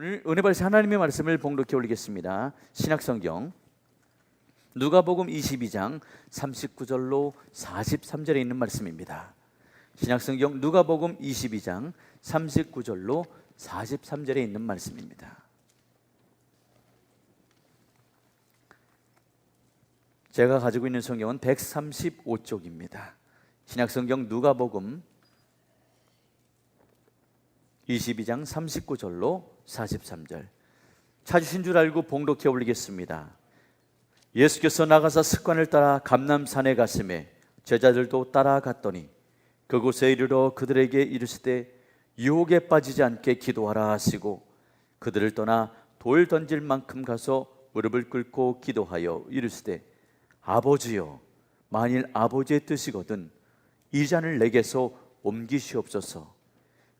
오늘 은혜 받으신 하나님의 말씀을 봉독해 올리겠습니다. 신약성경 누가복음 22장 39절로 43절에 있는 말씀입니다. 신약성경 누가복음 22장 39절로 43절에 있는 말씀입니다. 제가 가지고 있는 성경은 135쪽입니다. 신약성경 누가복음 22장 39절로 43절 찾으신 줄 알고 봉독해 올리겠습니다. 예수께서 나가사 습관을 따라 감람산에 가시매 제자들도 따라갔더니 그곳에 이르러 그들에게 이르시되 유혹에 빠지지 않게 기도하라 하시고 그들을 떠나 돌 던질 만큼 가서 무릎을 꿇고 기도하여 이르시되 아버지여, 만일 아버지의 뜻이거든 이 잔을 내게서 옮기시옵소서.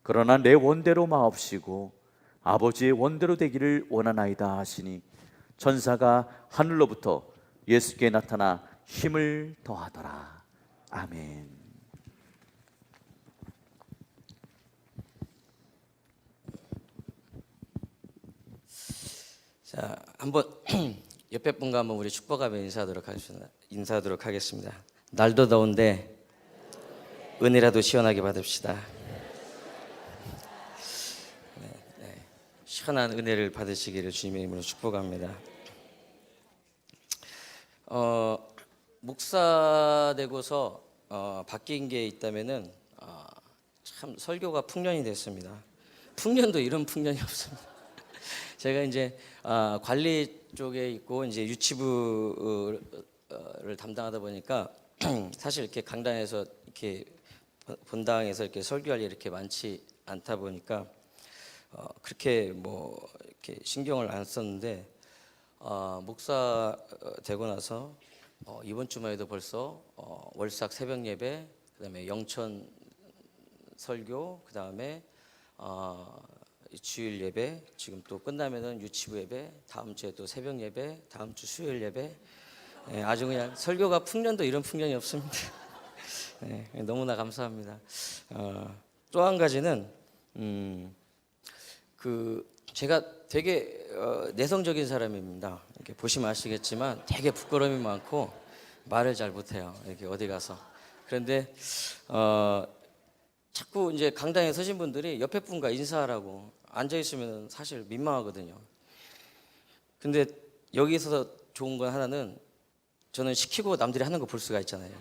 그러나 내 원대로 마옵시고 아버지의 원대로 되기를 원하나이다 하시니 천사가 하늘로부터 예수께 나타나 힘을 더하더라. 아멘. 자, 한번 옆에 분과 한번 우리 축복하며 인사하도록 하겠습니다. 날도 더운데 은혜라도 시원하게 받읍시다. 시원한 은혜를 받으시기를 주님의 이름으로 축복합니다. 목사 되고서 바뀐 게 있다면은 참 설교가 풍년이 됐습니다. 풍년도 이런 풍년이 없습니다. 제가 이제 관리 쪽에 있고 이제 유치부를 담당하다 보니까 사실 이렇게 강단에서 이렇게 본당에서 이렇게 설교할 일이 이렇게 많지 않다 보니까 그렇게 뭐 이렇게 신경을 안 썼는데 목사 되고 나서 이번 주말에도 벌써 월삭 새벽 예배, 그다음에 영천 설교, 그다음에 주일 예배, 지금 또 끝나면은 유치부 예배, 다음 주에 또 새벽 예배, 다음 주 수요일 예배. 아주 그냥 설교가 풍년도 이런 풍년이 없습니다. 너무나 감사합니다. 또 한 가지는 제가 되게 내성적인 사람입니다. 이렇게 보시면 아시겠지만 되게 부끄러움이 많고 말을 잘 못해요. 이렇게 어디 가서. 그런데 자꾸 이제 강당에 서신 분들이 옆에 분과 인사하라고 앉아 있으면 사실 민망하거든요. 근데 여기서 좋은 건 하나는 저는 시키고 남들이 하는 거 볼 수가 있잖아요.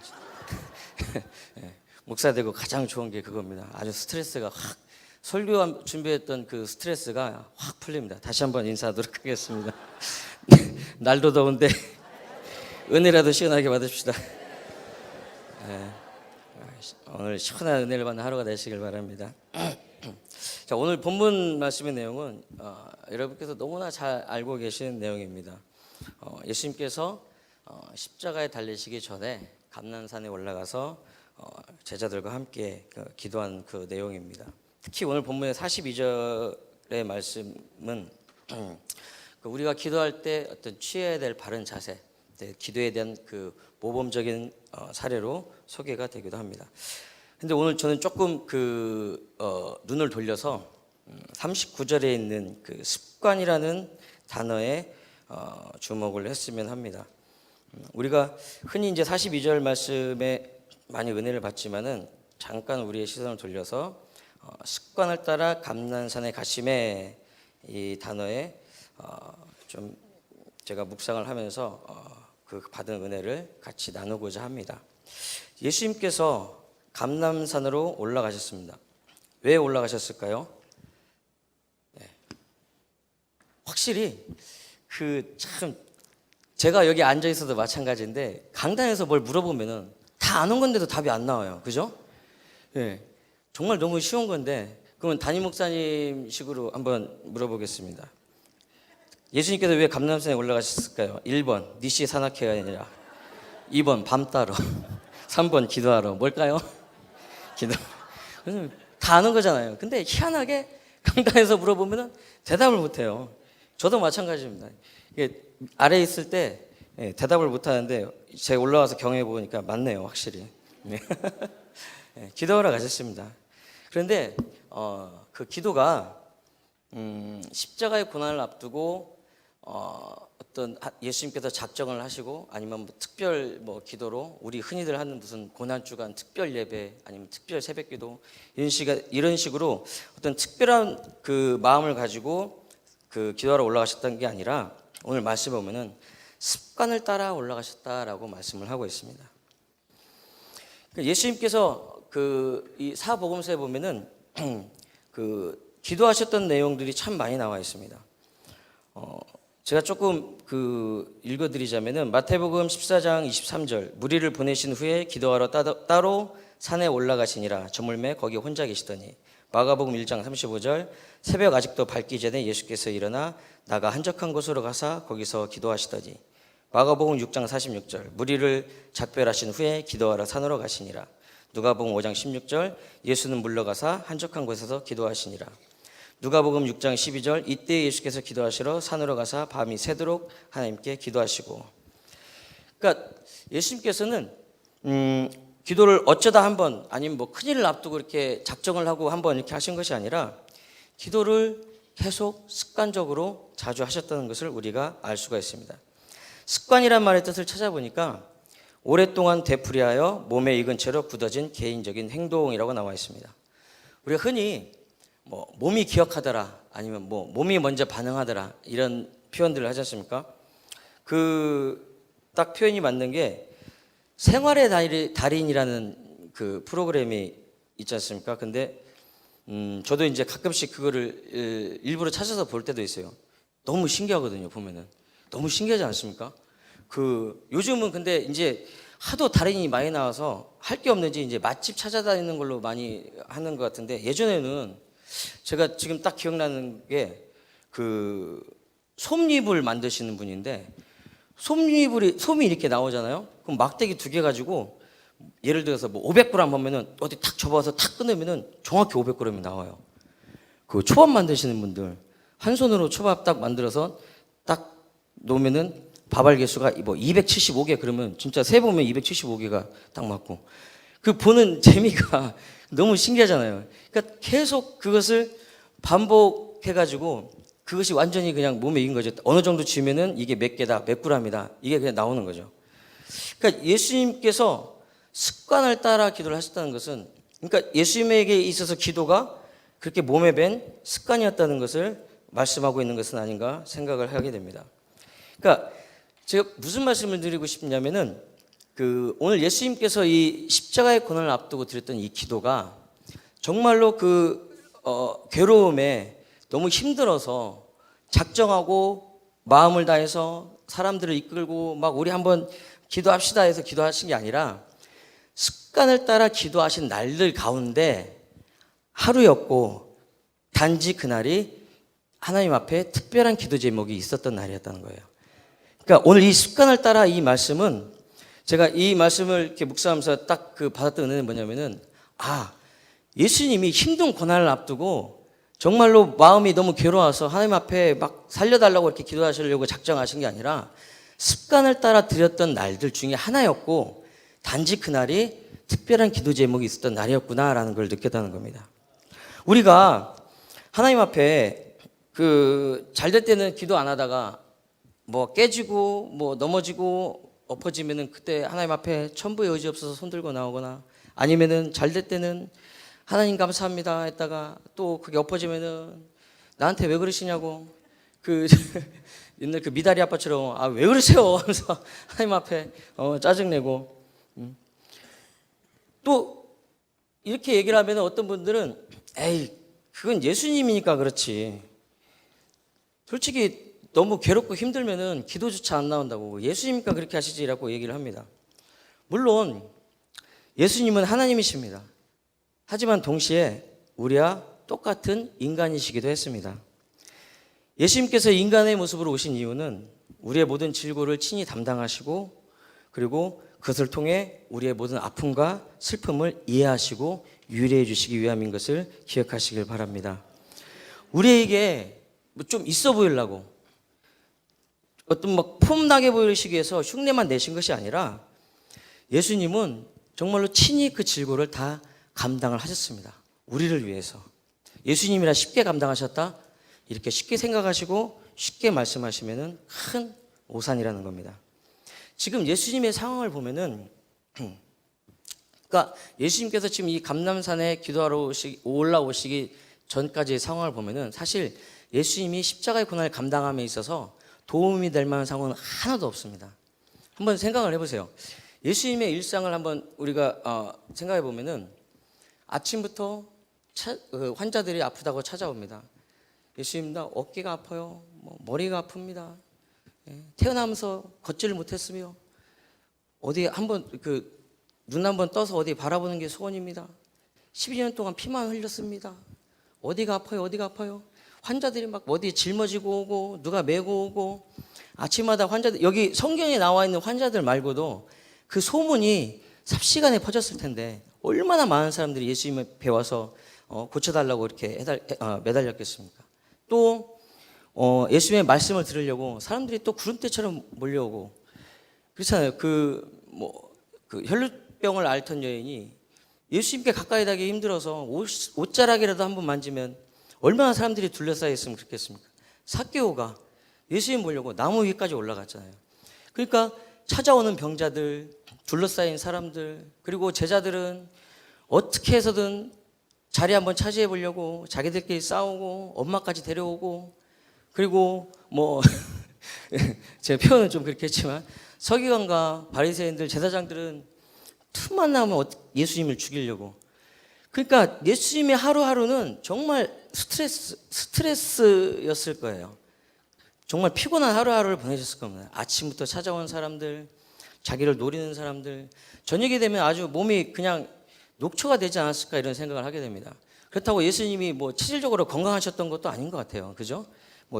목사 되고 가장 좋은 게 그겁니다. 아주 스트레스가 확, 설교 준비했던 그 스트레스가 확 풀립니다. 다시 한번 인사하도록 하겠습니다. 날도 더운데 은혜라도 시원하게 받읍시다. 오늘 시원한 은혜를 받는 하루가 되시길 바랍니다. 자, 오늘 본문 말씀의 내용은 여러분께서 너무나 잘 알고 계신 내용입니다. 예수님께서 십자가에 달리시기 전에 감람산에 올라가서 제자들과 함께 기도한 그 내용입니다. 특히 오늘 본문의 42절의 말씀은 우리가 기도할 때 어떤 취해야 될 바른 자세, 기도에 대한 그 모범적인 사례로 소개가 되기도 합니다. 근데 오늘 저는 조금 눈을 돌려서 39절에 있는 그 습관이라는 단어에 주목을 했으면 합니다. 우리가 흔히 이제 42절 말씀에 많이 은혜를 받지만은 잠깐 우리의 시선을 돌려서 습관을 따라 감람산에 가심에 이 단어에 좀 제가 묵상을 하면서 그 받은 은혜를 같이 나누고자 합니다. 예수님께서 감람산으로 올라가셨습니다. 왜 올라가셨을까요? 확실히 참 제가 여기 앉아 있어도 마찬가지인데 강단에서 뭘 물어보면은 다 아는 건데도 답이 안 나와요. 그죠? 정말 너무 쉬운 건데 그러면 담임 목사님 식으로 한번 물어보겠습니다. 예수님께서 왜 감람산에 올라가셨을까요? 1번 니시 산악회가 아니라 2번 밤 따러 3번 기도하러. 뭘까요? 기도. 다 아는 거잖아요. 근데 희한하게 강단에서 물어보면 대답을 못해요. 저도 마찬가지입니다. 이게 아래에 있을 때 대답을 못하는데 제가 올라와서 경험해 보니까 맞네요. 확실히. 기도하러 가셨습니다. 그런데 그 기도가 십자가의 고난을 앞두고 어떤 예수님께서 작정을 하시고 아니면 뭐 특별 뭐 기도로 우리 흔히들 하는 무슨 고난 주간 특별 예배 아니면 특별 새벽기도 이런 식으로 어떤 특별한 그 마음을 가지고 그 기도하러 올라가셨던 게 아니라 오늘 말씀 보면은 습관을 따라 올라가셨다라고 말씀을 하고 있습니다. 예수님께서 그 이 사복음서에 보면은 그 기도하셨던 내용들이 참 많이 나와 있습니다. 제가 조금 그 읽어드리자면은 마태복음 14장 23절 무리를 보내신 후에 기도하러 따로 산에 올라가시니라 저물매 거기 혼자 계시더니 마가복음 1장 35절 새벽 아직도 밝기 전에 예수께서 일어나 나가 한적한 곳으로 가사 거기서 기도하시더니 마가복음 6장 46절 무리를 작별하신 후에 기도하러 산으로 가시니라 누가복음 5장 16절 예수는 물러가사 한적한 곳에서 기도하시니라 누가복음 6장 12절 이때 예수께서 기도하시러 산으로 가사 밤이 새도록 하나님께 기도하시고 그러니까 예수님께서는 기도를 어쩌다 한번 아니면 뭐 큰일을 앞두고 이렇게 작정을 하고 한번 이렇게 하신 것이 아니라 기도를 계속 습관적으로 자주 하셨다는 것을 우리가 알 수가 있습니다. 습관이란 말의 뜻을 찾아보니까 오랫동안 되풀이하여 몸에 익은 채로 굳어진 개인적인 행동이라고 나와 있습니다. 우리가 흔히 뭐 몸이 기억하더라 아니면 뭐 몸이 먼저 반응하더라 이런 표현들을 하지 않습니까? 그 딱 표현이 맞는 게 생활의 달인이라는 그 프로그램이 있지 않습니까? 근데 저도 이제 가끔씩 그거를 일부러 찾아서 볼 때도 있어요. 너무 신기하거든요. 보면은 너무 신기하지 않습니까? 그 요즘은 근데 이제 하도 달인이 많이 나와서 할 게 없는지 이제 맛집 찾아다니는 걸로 많이 하는 것 같은데 예전에는 제가 지금 딱 기억나는 게 그 솜잎을 만드시는 분인데 솜이 이렇게 나오잖아요. 그럼 막대기 2개 가지고 예를 들어서 뭐 500g 하면은 어디 탁 접어서 탁 끊으면은 정확히 500g이 나와요. 그 초밥 만드시는 분들 한 손으로 초밥 딱 만들어서 딱 놓으면은 밥알 개수가 뭐 275개 그러면 진짜 세 보면 275개가 딱 맞고 그 보는 재미가 너무 신기하잖아요. 그러니까 계속 그것을 반복해가지고 그것이 완전히 그냥 몸에 익은 거죠. 어느 정도 지으면은 이게 몇 개다, 몇 g이다 이게 그냥 나오는 거죠. 그러니까 예수님께서 습관을 따라 기도를 하셨다는 것은 그러니까 예수님에게 있어서 기도가 그렇게 몸에 밴 습관이었다는 것을 말씀하고 있는 것은 아닌가 생각을 하게 됩니다. 그러니까 제가 무슨 말씀을 드리고 싶냐면은 그 오늘 예수님께서 이 십자가의 고난을 앞두고 드렸던 이 기도가 정말로 그 괴로움에 너무 힘들어서 작정하고 마음을 다해서 사람들을 이끌고 막 우리 한번 기도합시다 해서 기도하신 게 아니라 습관을 따라 기도하신 날들 가운데 하루였고 단지 그날이 하나님 앞에 특별한 기도 제목이 있었던 날이었다는 거예요. 그러니까 오늘 이 습관을 따라 이 말씀은 제가 이 말씀을 이렇게 묵상하면서 딱 그 받았던 은혜는 뭐냐면은 예수님이 힘든 고난을 앞두고 정말로 마음이 너무 괴로워서 하나님 앞에 막 살려달라고 이렇게 기도하시려고 작정하신 게 아니라 습관을 따라 드렸던 날들 중에 하나였고 단지 그날이 특별한 기도 제목이 있었던 날이었구나라는 걸 느꼈다는 겁니다. 우리가 하나님 앞에 그 잘 될 때는 기도 안 하다가 뭐 깨지고 뭐 넘어지고 엎어지면은 그때 하나님 앞에 천부의 의지 없어서 손 들고 나오거나 아니면은 잘 될 때는 하나님 감사합니다 했다가 또 그게 엎어지면은 나한테 왜 그러시냐고 그 옛날 그 미다리 아빠처럼 왜 그러세요 하면서 하나님 앞에 짜증내고 또 이렇게 얘기를 하면 어떤 분들은 에이 그건 예수님이니까 그렇지 솔직히 너무 괴롭고 힘들면은 기도조차 안 나온다고 예수님이니까 그렇게 하시지라고 얘기를 합니다. 물론 예수님은 하나님이십니다. 하지만 동시에 우리와 똑같은 인간이시기도 했습니다. 예수님께서 인간의 모습으로 오신 이유는 우리의 모든 질고를 친히 담당하시고 그리고 그것을 통해 우리의 모든 아픔과 슬픔을 이해하시고 유래해 주시기 위함인 것을 기억하시길 바랍니다. 우리에게 뭐 좀 있어 보이려고 어떤 막 폼나게 보이시기 위해서 흉내만 내신 것이 아니라 예수님은 정말로 친히 그 질고를 다 감당을 하셨습니다. 우리를 위해서. 예수님이라 쉽게 감당하셨다? 이렇게 쉽게 생각하시고 쉽게 말씀하시면은 큰 오산이라는 겁니다. 지금 예수님의 상황을 보면은 그러니까 예수님께서 지금 이 감람산에 기도하러 올라오시기 전까지의 상황을 보면은 사실 예수님이 십자가의 고난을 감당함에 있어서 도움이 될 만한 상황은 하나도 없습니다. 한번 생각을 해보세요. 예수님의 일상을 한번 우리가 생각해 보면은 아침부터 환자들이 아프다고 찾아옵니다. 예수님 나 어깨가 아파요. 머리가 아픕니다. 태어나면서 걷지를 못했으며 어디 한번 눈 한번 떠서 어디 바라보는 게 소원입니다. 12년 동안 피만 흘렸습니다. 어디가 아파요? 어디가 아파요? 환자들이 막 어디 짊어지고 오고 누가 메고 오고 아침마다 환자들 여기 성경에 나와 있는 환자들 말고도 그 소문이 삽시간에 퍼졌을 텐데 얼마나 많은 사람들이 예수님을 배워서 고쳐달라고 이렇게 매달렸겠습니까? 또 예수님의 말씀을 들으려고 사람들이 또 구름대처럼 몰려오고 그렇잖아요. 그 혈루병을 앓던 여인이 예수님께 가까이 가기 힘들어서 옷자락이라도 한번 만지면 얼마나 사람들이 둘러싸여 있으면 그렇겠습니까? 삭개오가 예수님 보려고 나무 위까지 올라갔잖아요. 그러니까 찾아오는 병자들, 둘러싸인 사람들, 그리고 제자들은 어떻게 해서든 자리 한번 차지해 보려고 자기들끼리 싸우고 엄마까지 데려오고 그리고 제 표현은 좀 그렇게 했지만 서기관과 바리새인들, 제사장들은 틈만 나오면 예수님을 죽이려고. 그러니까 예수님의 하루하루는 정말 스트레스였을 거예요. 정말 피곤한 하루하루를 보내셨을 겁니다. 아침부터 찾아온 사람들, 자기를 노리는 사람들, 저녁이 되면 아주 몸이 그냥 녹초가 되지 않았을까 이런 생각을 하게 됩니다. 그렇다고 예수님이 체질적으로 건강하셨던 것도 아닌 것 같아요. 그죠?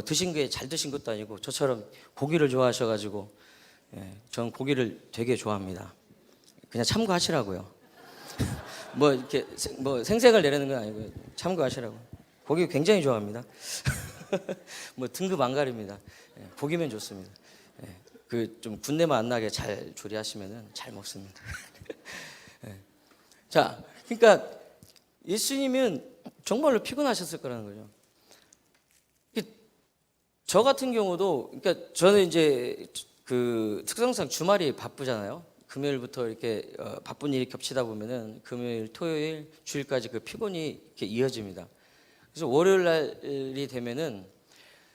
드신 게 잘 드신 것도 아니고 저처럼 고기를 좋아하셔가지고 저는 고기를 되게 좋아합니다. 그냥 참고하시라고요. 이렇게 생색을 내려는 건 아니고요. 참고하시라고. 고기 굉장히 좋아합니다. 등급 안 가립니다. 고기면 좋습니다. 좀 군내만 안 나게 잘 조리하시면은 잘 먹습니다. 자, 그러니까 예수님은 정말로 피곤하셨을 거라는 거죠. 저 같은 경우도, 그러니까 저는 이제 특성상 주말이 바쁘잖아요. 금요일부터 이렇게 바쁜 일이 겹치다 보면은 금요일, 토요일, 주일까지 그 피곤이 이렇게 이어집니다. 그래서 월요일 날이 되면은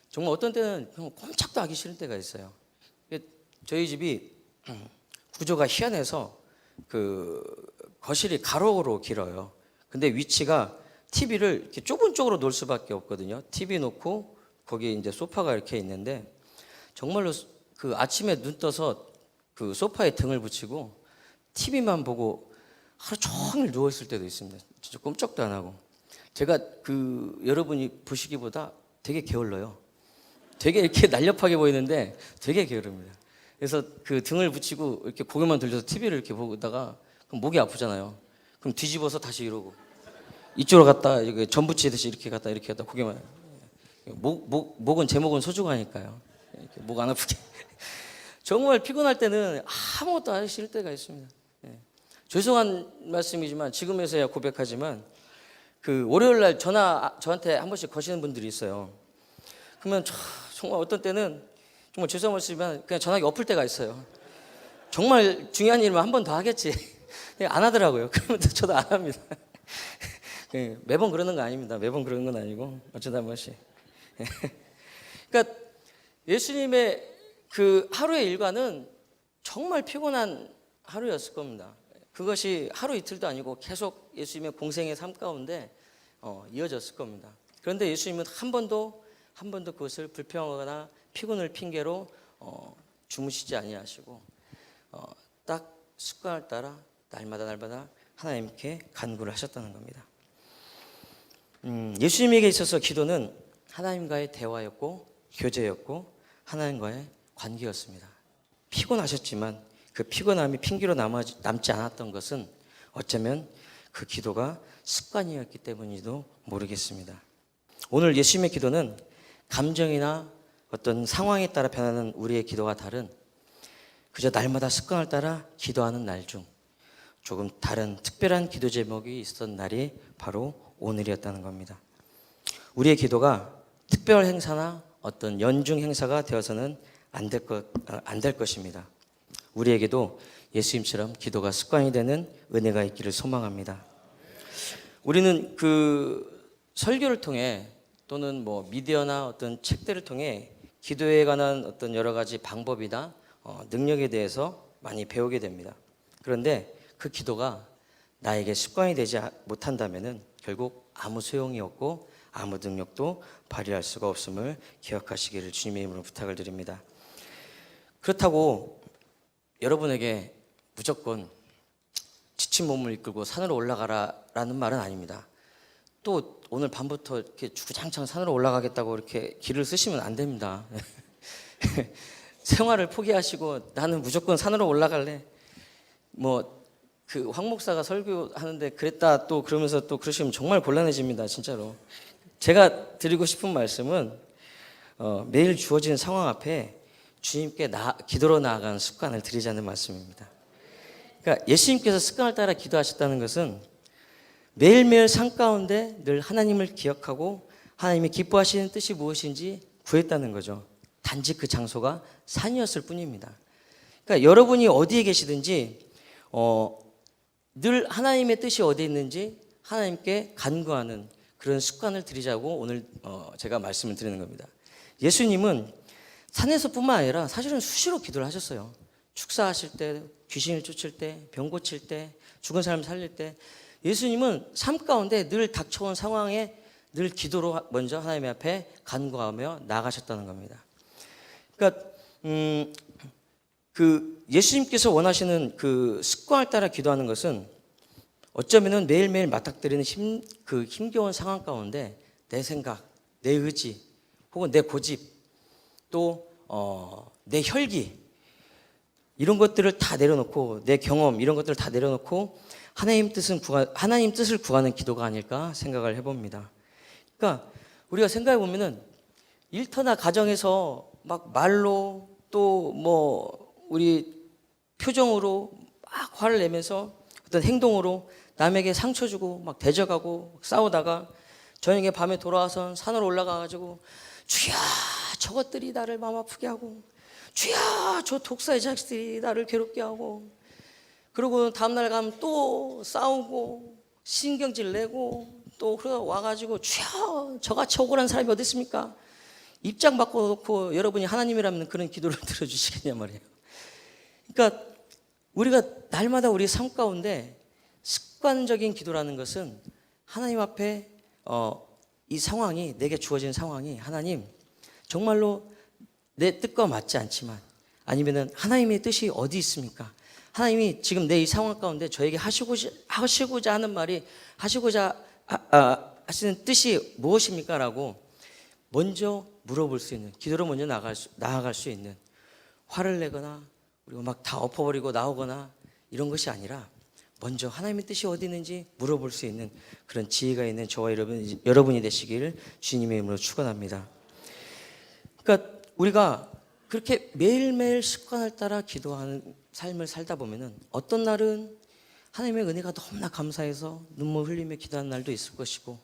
정말 어떤 때는 꼼짝도 하기 싫은 때가 있어요. 저희 집이 구조가 희한해서 거실이 가로로 길어요. 근데 위치가 TV를 이렇게 좁은 쪽으로 놓을 수밖에 없거든요. TV 놓고 거기 이제 소파가 이렇게 있는데 정말로 아침에 눈 떠서 소파에 등을 붙이고 TV만 보고 하루 종일 누워 있을 때도 있습니다. 진짜 꼼짝도 안 하고. 제가 여러분이 보시기보다 되게 게을러요. 되게 이렇게 날렵하게 보이는데 되게 게으릅니다. 그래서 등을 붙이고 이렇게 고개만 돌려서 TV를 이렇게 보다가 그럼 목이 아프잖아요. 그럼 뒤집어서 다시 이러고 이쪽으로 갔다 전 붙이듯이 이렇게 갔다 이렇게 갔다 고개만 목은 제 목은 소중하니까요. 목 안 아프게. 정말 피곤할 때는 아무것도 하기 싫을 때가 있습니다. 죄송한 말씀이지만 지금에서야 고백하지만 월요일 날 저한테 한 번씩 거시는 분들이 있어요. 그러면 정말 어떤 때는 정말 죄송한 말씀이지만 그냥 전화기 엎을 때가 있어요. 정말 중요한 일이면 한 번 더 하겠지. 안 하더라고요. 그러면 저도 안 합니다. 매번 그러는 거 아닙니다. 매번 그러는 건 아니고 어쩌다 한 번씩. 그러니까 예수님의 하루의 일과는 정말 피곤한 하루였을 겁니다. 그것이 하루 이틀도 아니고 계속 예수님의 공생의 삶 가운데 이어졌을 겁니다. 그런데 예수님은 한 번도 그것을 불평하거나 피곤을 핑계로 주무시지 아니하시고 딱 습관을 따라 날마다 하나님께 간구를 하셨다는 겁니다. 예수님에게 있어서 기도는 하나님과의 대화였고 교제였고 하나님과의 관계였습니다. 피곤하셨지만 그 피곤함이 핑계로 남지 않았던 것은 어쩌면 그 기도가 습관이었기 때문인지도 모르겠습니다. 오늘 예수님의 기도는 감정이나 어떤 상황에 따라 변하는 우리의 기도와 다른 그저 날마다 습관을 따라 기도하는 날 중 조금 다른 특별한 기도 제목이 있었던 날이 바로 오늘이었다는 겁니다. 우리의 기도가 특별 행사나 어떤 연중 행사가 되어서는 안 될 것입니다. 우리에게도 예수님처럼 기도가 습관이 되는 은혜가 있기를 소망합니다. 우리는 그 설교를 통해 또는 뭐 미디어나 어떤 책들을 통해 기도에 관한 어떤 여러 가지 방법이나 능력에 대해서 많이 배우게 됩니다. 그런데 그 기도가 나에게 습관이 되지 못한다면은 결국 아무 소용이 없고 아무 능력도 발휘할 수가 없음을 기억하시기를 주님의 이름으로 부탁을 드립니다. 그렇다고 여러분에게 무조건 지친 몸을 이끌고 산으로 올라가라라는 말은 아닙니다. 또 오늘 밤부터 이렇게 주구장창 산으로 올라가겠다고 이렇게 길을 쓰시면 안 됩니다. 생활을 포기하시고 나는 무조건 산으로 올라갈래. 뭐 그 황 목사가 설교하는데 그랬다 또 그러면서 또 그러시면 정말 곤란해집니다. 진짜로. 제가 드리고 싶은 말씀은 매일 주어진 상황 앞에 주님께 기도로 나아가는 습관을 드리자는 말씀입니다. 그러니까 예수님께서 습관을 따라 기도하셨다는 것은 매일매일 삶 가운데 늘 하나님을 기억하고 하나님이 기뻐하시는 뜻이 무엇인지 구했다는 거죠. 단지 그 장소가 산이었을 뿐입니다. 그러니까 여러분이 어디에 계시든지 늘 하나님의 뜻이 어디에 있는지 하나님께 간구하는 그런 습관을 들이자고 오늘 제가 말씀을 드리는 겁니다. 예수님은 산에서뿐만 아니라 사실은 수시로 기도를 하셨어요. 축사하실 때, 귀신을 쫓을 때, 병 고칠 때, 죽은 사람 살릴 때 예수님은 삶 가운데 늘 닥쳐온 상황에 늘 기도로 먼저 하나님 앞에 간구하며 나아가셨다는 겁니다. 그러니까 그 예수님께서 원하시는 그 습관을 따라 기도하는 것은 어쩌면은 매일매일 맞닥뜨리는 힘겨운 상황 가운데 내 생각, 내 의지, 혹은 내 고집, 또 내 혈기 이런 것들을 다 내려놓고 내 경험 이런 것들을 다 내려놓고 하나님 뜻을 구하는 기도가 아닐까 생각을 해봅니다. 그러니까 우리가 생각해 보면은 일터나 가정에서 막 말로 또 뭐 우리 표정으로 막 화를 내면서 어떤 행동으로 남에게 상처 주고 막 대적하고 싸우다가 저녁에 밤에 돌아와서 산으로 올라가가지고 주야 저것들이 나를 마음 아프게 하고 주야 저 독사의 자식들이 나를 괴롭게 하고 그리고 다음날 가면 또 싸우고 신경질 내고 또 그러다 와가지고 주야 저같이 억울한 사람이 어디 있습니까? 입장 바꿔놓고 여러분이 하나님이라면 그런 기도를 들어주시겠냐 말이에요. 그러니까 우리가 날마다 우리 삶 가운데 습관적인 기도라는 것은 하나님 앞에 이 상황이 내게 주어진 상황이 하나님 정말로 내 뜻과 맞지 않지만 아니면은 하나님의 뜻이 어디 있습니까? 하나님이 지금 내 이 상황 가운데 저에게 하시고자 하는 말이 하시고자 하시는 뜻이 무엇입니까? 라고 먼저 물어볼 수 있는 기도로 먼저 나아갈 수 있는 화를 내거나 그리고 막 다 엎어버리고 나오거나 이런 것이 아니라 먼저 하나님의 뜻이 어디 있는지 물어볼 수 있는 그런 지혜가 있는 저와 여러분이 되시기를 주님의 이름으로 축원합니다. 그러니까 우리가 그렇게 매일매일 습관을 따라 기도하는 삶을 살다 보면은 어떤 날은 하나님의 은혜가 너무나 감사해서 눈물 흘리며 기도하는 날도 있을 것이고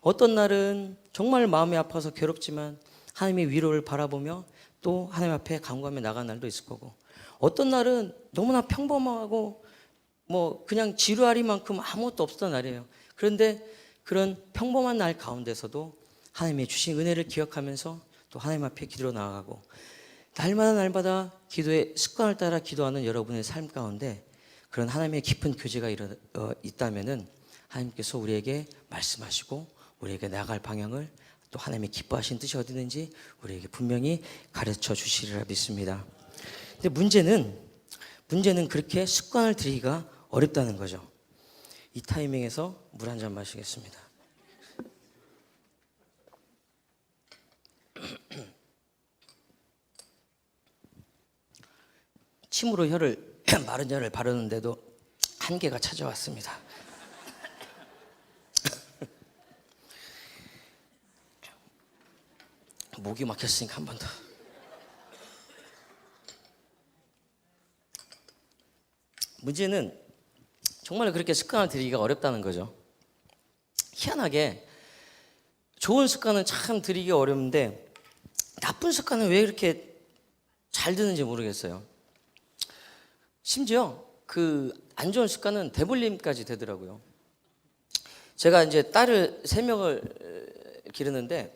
어떤 날은 정말 마음이 아파서 괴롭지만 하나님의 위로를 바라보며 또 하나님 앞에 간구하며 나가는 날도 있을 거고 어떤 날은 너무나 평범하고 뭐 그냥 지루하리만큼 아무것도 없었던 날이에요. 그런데 그런 평범한 날 가운데서도 하나님의 주신 은혜를 기억하면서 또 하나님 앞에 기도로 나아가고 날마다 기도의 습관을 따라 기도하는 여러분의 삶 가운데 그런 하나님의 깊은 교제가 있다면은 하나님께서 우리에게 말씀하시고 우리에게 나아갈 방향을 또 하나님의 기뻐하신 뜻이 어디 있는지 우리에게 분명히 가르쳐 주시리라 믿습니다. 근데 문제는 그렇게 습관을 들이기가 어렵다는 거죠. 이 타이밍에서 물 한 잔 마시겠습니다. 침으로 마른 혀를 바르는데도 한계가 찾아왔습니다. 목이 막혔으니까 한 번 더. 문제는 정말 그렇게 습관을 들이기가 어렵다는 거죠. 희한하게 좋은 습관은 참 들이기 어려운데 나쁜 습관은 왜 이렇게 잘 드는지 모르겠어요. 심지어 그 안 좋은 습관은 대물림까지 되더라고요. 제가 이제 딸을 3명을 기르는데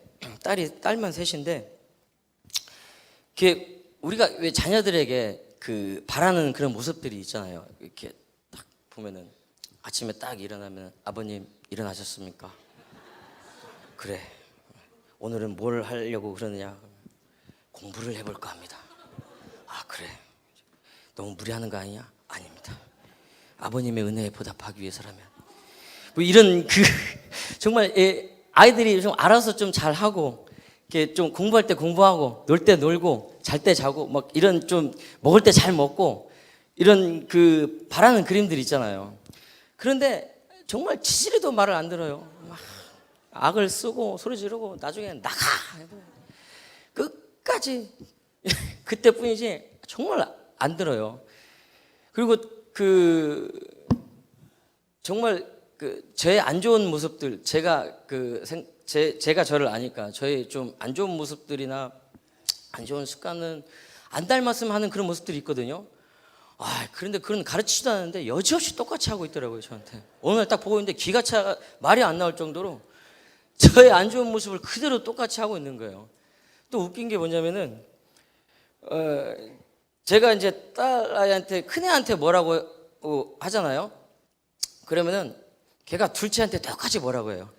딸만 셋인데 이게 우리가 왜 자녀들에게 그 바라는 그런 모습들이 있잖아요. 이렇게 딱 보면은 아침에 딱 일어나면 아버님 일어나셨습니까? 그래. 오늘은 뭘 하려고 그러느냐? 공부를 해볼까 합니다. 아 그래. 너무 무리하는 거 아니냐? 아닙니다. 아버님의 은혜에 보답하기 위해서라면. 뭐 이런 그 정말 아이들이 좀 알아서 좀 잘하고 이렇게 좀 공부할 때 공부하고 놀 때 놀고 잘 때 자고 막 이런 좀 먹을 때 잘 먹고 이런 그 바라는 그림들 있잖아요. 그런데 정말 지지리도 말을 안 들어요. 막 악을 쓰고 소리 지르고 나중에는 나가 끝까지 그때뿐이지 정말 안 들어요. 그리고 그 정말 그 제 안 좋은 모습들 제가 저를 아니까 저의 좀 안 좋은 모습들이나 안 좋은 습관은 안 닮았으면 하는 그런 모습들이 있거든요. 그런데 그런 가르치지도 않는데 여지없이 똑같이 하고 있더라고요, 저한테. 어느 날 딱 보고 있는데 기가 차 말이 안 나올 정도로 저의 안 좋은 모습을 그대로 똑같이 하고 있는 거예요. 또 웃긴 게 뭐냐면은 제가 이제 딸아이한테 큰애한테 뭐라고 하잖아요. 그러면은 걔가 둘째한테 똑같이 뭐라고 해요.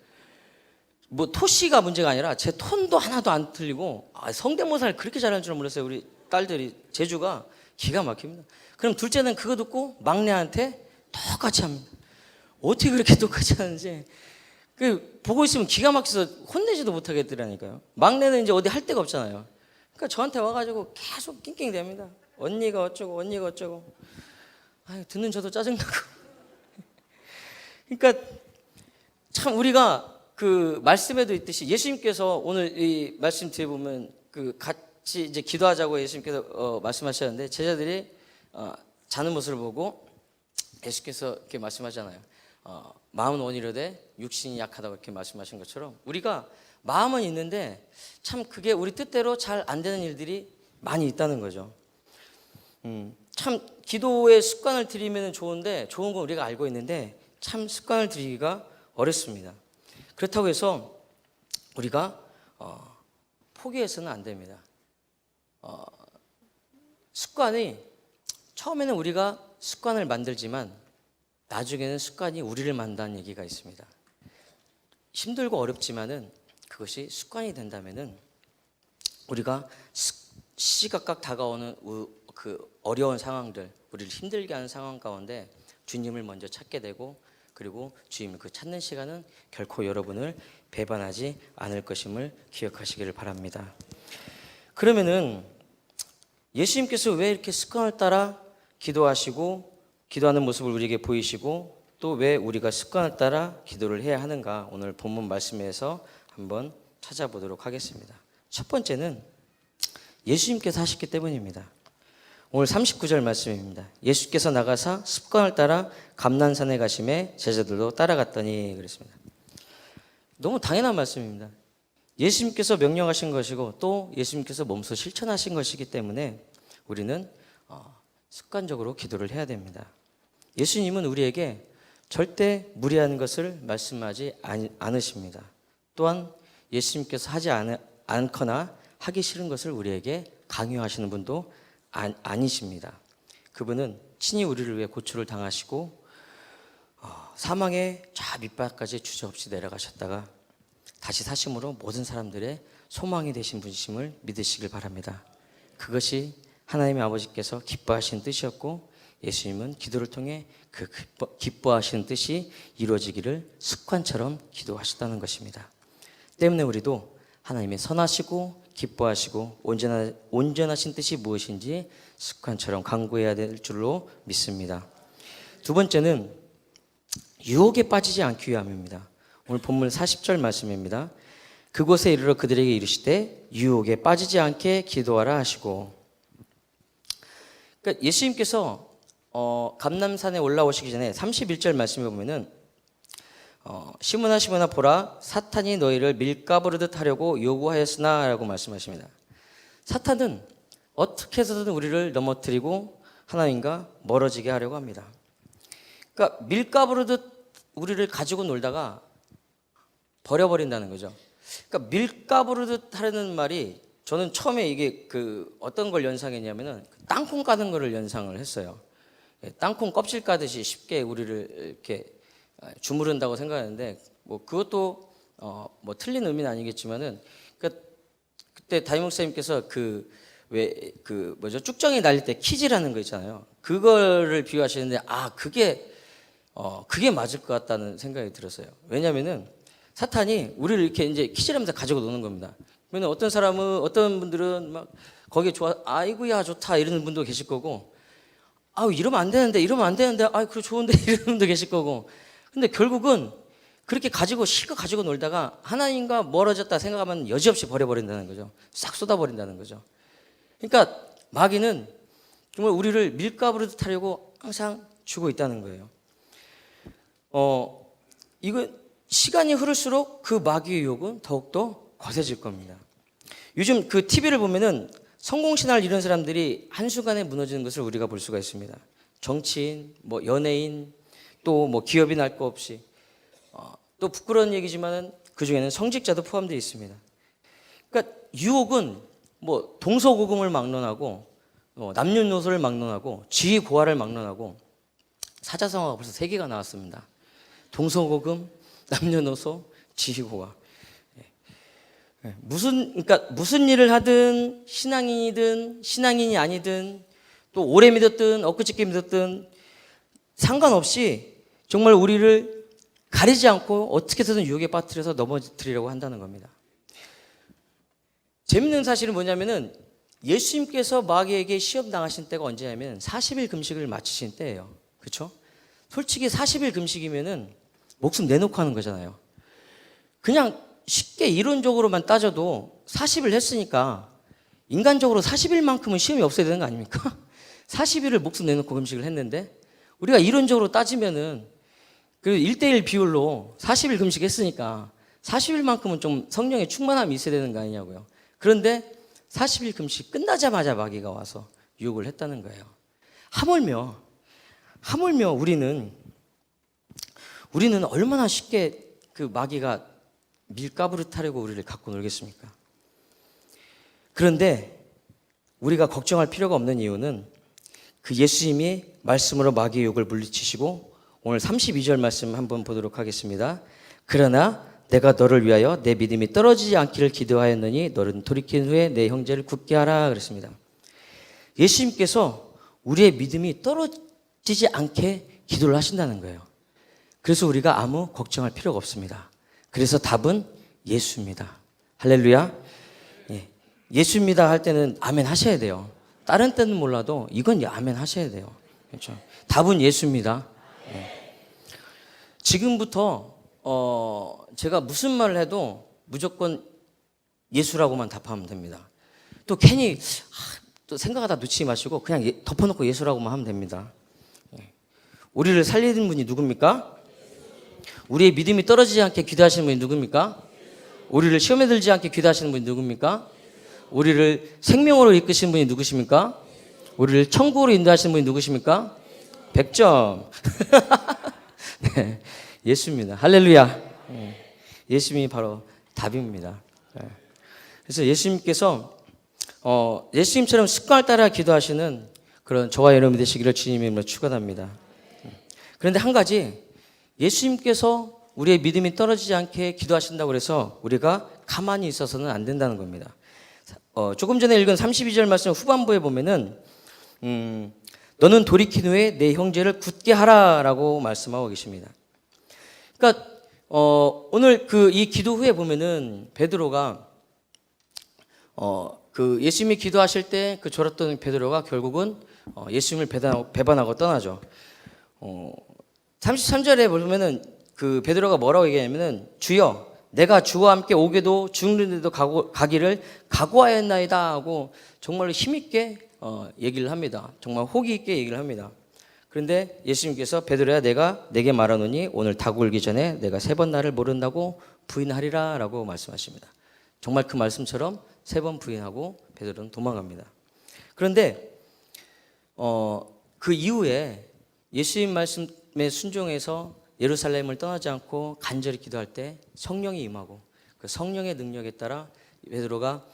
뭐 토시가 문제가 아니라 제 톤도 하나도 안 틀리고 성대모사를 그렇게 잘하는 줄 몰랐어요. 우리 딸들이 재주가 기가 막힙니다. 그럼 둘째는 그거 듣고 막내한테 똑같이 합니다. 어떻게 그렇게 똑같이 하는지 보고 있으면 기가 막혀서 혼내지도 못하겠더라니까요. 막내는 이제 어디 할 데가 없잖아요. 그러니까 저한테 와가지고 계속 낑낑댑니다. 언니가 어쩌고. 듣는 저도 짜증나고. 그러니까 참 우리가 그 말씀에도 있듯이 예수님께서 오늘 이 말씀 뒤에 보면 그 같이 이제 기도하자고 예수님께서 말씀하셨는데 제자들이 자는 모습을 보고 예수께서 이렇게 말씀하잖아요. 마음은 원이로되 육신이 약하다고 이렇게 말씀하신 것처럼 우리가 마음은 있는데 참 그게 우리 뜻대로 잘 안 되는 일들이 많이 있다는 거죠. 참 기도의 습관을 들이면 좋은데 좋은 건 우리가 알고 있는데 참 습관을 들이기가 어렵습니다. 그렇다고 해서 우리가 포기해서는 안 됩니다. 습관이 처음에는 우리가 습관을 만들지만 나중에는 습관이 우리를 만든다는 얘기가 있습니다. 힘들고 어렵지만은 그것이 습관이 된다면은 우리가 시시각각 다가오는 그 어려운 상황들, 우리를 힘들게 하는 상황 가운데 주님을 먼저 찾게 되고 그리고 주님을 그 찾는 시간은 결코 여러분을 배반하지 않을 것임을 기억하시기를 바랍니다. 그러면은 예수님께서 왜 이렇게 습관을 따라 기도하시고 기도하는 모습을 우리에게 보이시고 또 왜 우리가 습관을 따라 기도를 해야 하는가 오늘 본문 말씀에서 한번 찾아보도록 하겠습니다. 첫 번째는 예수님께서 하셨기 때문입니다. 오늘 39절 말씀입니다. 예수께서 나가사 습관을 따라 감난산에 가심에 제자들도 따라갔더니 그랬습니다. 너무 당연한 말씀입니다. 예수님께서 명령하신 것이고 또 예수님께서 몸소 실천하신 것이기 때문에 우리는 습관적으로 기도를 해야 됩니다. 예수님은 우리에게 절대 무리하는 것을 말씀하지 않으십니다. 또한 예수님께서 하지 않거나 하기 싫은 것을 우리에게 강요하시는 분도 아니십니다. 그분은 친히 우리를 위해 고초를 당하시고 사망의 저 밑바닥까지 주저없이 내려가셨다가 다시 사심으로 모든 사람들의 소망이 되신 분이심을 믿으시길 바랍니다. 그것이 하나님의 아버지께서 기뻐하시는 뜻이었고 예수님은 기도를 통해 그 기뻐하시는 뜻이 이루어지기를 습관처럼 기도하셨다는 것입니다. 때문에 우리도 하나님의 선하시고 기뻐하시고 온전하신 뜻이 무엇인지 습관처럼 간구해야 될 줄로 믿습니다. 두 번째는 유혹에 빠지지 않기 위함입니다. 오늘 본문 40절 말씀입니다. 그곳에 이르러 그들에게 이르시되 유혹에 빠지지 않게 기도하라 하시고. 그러니까 예수님께서 감람산에 올라오시기 전에 31절 말씀에 보면은 시몬아 시몬아 보라 사탄이 너희를 밀가부르듯 하려고 요구하였으나 라고 말씀하십니다. 사탄은 어떻게 해서든 우리를 넘어뜨리고 하나님과 멀어지게 하려고 합니다. 그러니까 밀가부르듯 우리를 가지고 놀다가 버려버린다는 거죠. 그러니까 밀가부르듯 하려는 말이 저는 처음에 이게 어떤 걸 연상했냐면은 땅콩 까는 거를 연상을 했어요. 땅콩 껍질 까듯이 쉽게 우리를 이렇게 주무른다고 생각하는데 뭐 그것도 뭐 틀린 의미는 아니겠지만은 그때 담임 목사님께서 쭉정이 날릴 때 키즈라는 거 있잖아요. 그거를 비유하시는데 그게 맞을 것 같다는 생각이 들었어요. 왜냐면은 사탄이 우리를 이렇게 이제 키즈라면서 가지고 노는 겁니다. 그러면 어떤 분들은 막 거기에 아이고야 좋다 이러는 분도 계실 거고, 이러면 안 되는데, 그래 좋은데 이러는 분도 계실 거고. 근데 결국은 그렇게 실컷 가지고 놀다가 하나님과 멀어졌다 생각하면 여지없이 버려버린다는 거죠. 싹 쏟아버린다는 거죠. 그러니까 마귀는 정말 우리를 밀가부르듯 하려고 항상 주고 있다는 거예요. 이거 시간이 흐를수록 그 마귀의 유혹은 더욱더 거세질 겁니다. 요즘 TV를 보면은 성공신화를 이룬 사람들이 한순간에 무너지는 것을 우리가 볼 수가 있습니다. 정치인, 연예인, 또 기업인 할 거 없이. 또 부끄러운 얘기지만은 그 중에는 성직자도 포함되어 있습니다. 그러니까 유혹은 동서고금을 막론하고, 남녀노소를 막론하고, 지위고하를 막론하고, 사자성어가 벌써 3개가 나왔습니다. 동서고금, 남녀노소, 지위고하. 무슨 일을 하든 신앙인이든 신앙인이 아니든 또 오래 믿었든 엊그저께 믿었든 상관없이 정말 우리를 가리지 않고 어떻게 해서든 유혹에 빠뜨려서 넘어뜨리려고 한다는 겁니다. 재밌는 사실은 뭐냐면은 예수님께서 마귀에게 시험 당하신 때가 언제냐면 40일 금식을 마치신 때예요. 그렇죠? 솔직히 40일 금식이면은 목숨 내놓고 하는 거잖아요. 그냥 쉽게 이론적으로만 따져도 40일 했으니까 인간적으로 40일만큼은 시험이 없어야 되는 거 아닙니까? 40일을 목숨 내놓고 금식을 했는데 우리가 이론적으로 따지면은 1대1 비율로 40일 금식했으니까 40일만큼은 좀 성령의 충만함이 있어야 되는 거 아니냐고요. 그런데 40일 금식 끝나자마자 마귀가 와서 유혹을 했다는 거예요. 하물며 우리는 얼마나 쉽게 마귀가 밀가부르트하려고 우리를 갖고 놀겠습니까? 그런데 우리가 걱정할 필요가 없는 이유는 예수님이 말씀으로 마귀의 유혹을 물리치시고 오늘 32절 말씀 한번 보도록 하겠습니다. 그러나 내가 너를 위하여 내 믿음이 떨어지지 않기를 기도하였느니 너는 돌이킨 후에 내 형제를 굳게 하라 그랬습니다. 예수님께서 우리의 믿음이 떨어지지 않게 기도를 하신다는 거예요. 그래서 우리가 아무 걱정할 필요가 없습니다. 그래서 답은 예수입니다. 할렐루야. 예수입니다 할 때는 아멘 하셔야 돼요. 다른 때는 몰라도 이건 아멘 하셔야 돼요. 그렇죠? 답은 예수입니다. 지금부터 제가 무슨 말을 해도 무조건 예수라고만 답하면 됩니다. 또 괜히 또 생각하다 놓치지 마시고 그냥 덮어놓고 예수라고만 하면 됩니다. 우리를 살리는 분이 누굽니까? 우리의 믿음이 떨어지지 않게 기도하시는 분이 누굽니까? 우리를 시험에 들지 않게 기도하시는 분이 누굽니까? 우리를 생명으로 이끄시는 분이 누구십니까? 우리를 천국으로 인도하시는 분이 누구십니까? 100점. 네, 예수입니다. 할렐루야. 예수님이 바로 답입니다. 그래서 예수님께서 예수님처럼 습관을 따라 기도하시는 그런 저와 여러분이 되시기를 주님의 이름으로 축원합니다. 그런데 한 가지, 예수님께서 우리의 믿음이 떨어지지 않게 기도하신다고 해서 우리가 가만히 있어서는 안 된다는 겁니다. 조금 전에 읽은 32절 말씀 후반부에 보면은 너는 돌이킨 후에 내 형제를 굳게 하라라고 말씀하고 계십니다. 그러니까 오늘 이 기도 후에 보면은 베드로가 예수님이 기도하실 때 졸았던 베드로가 결국은 예수님을 배반하고 떠나죠. 33절에 보면은 베드로가 뭐라고 얘기하냐면은 주여 내가 주와 함께 오게도 죽는 데도 가기를 각오하였나이다 하고 정말로 힘있게 얘기를 합니다. 정말 호기 있게 얘기를 합니다. 그런데 예수님께서 베드로야 내가 내게 말하노니 오늘 닭 울기 전에 내가 3번 나를 모른다고 부인하리라 라고 말씀하십니다. 정말 그 말씀처럼 3번 부인하고 베드로는 도망갑니다. 그런데 그 이후에 예수님 말씀에 순종해서 예루살렘을 떠나지 않고 간절히 기도할 때 성령이 임하고 그 성령의 능력에 따라 베드로가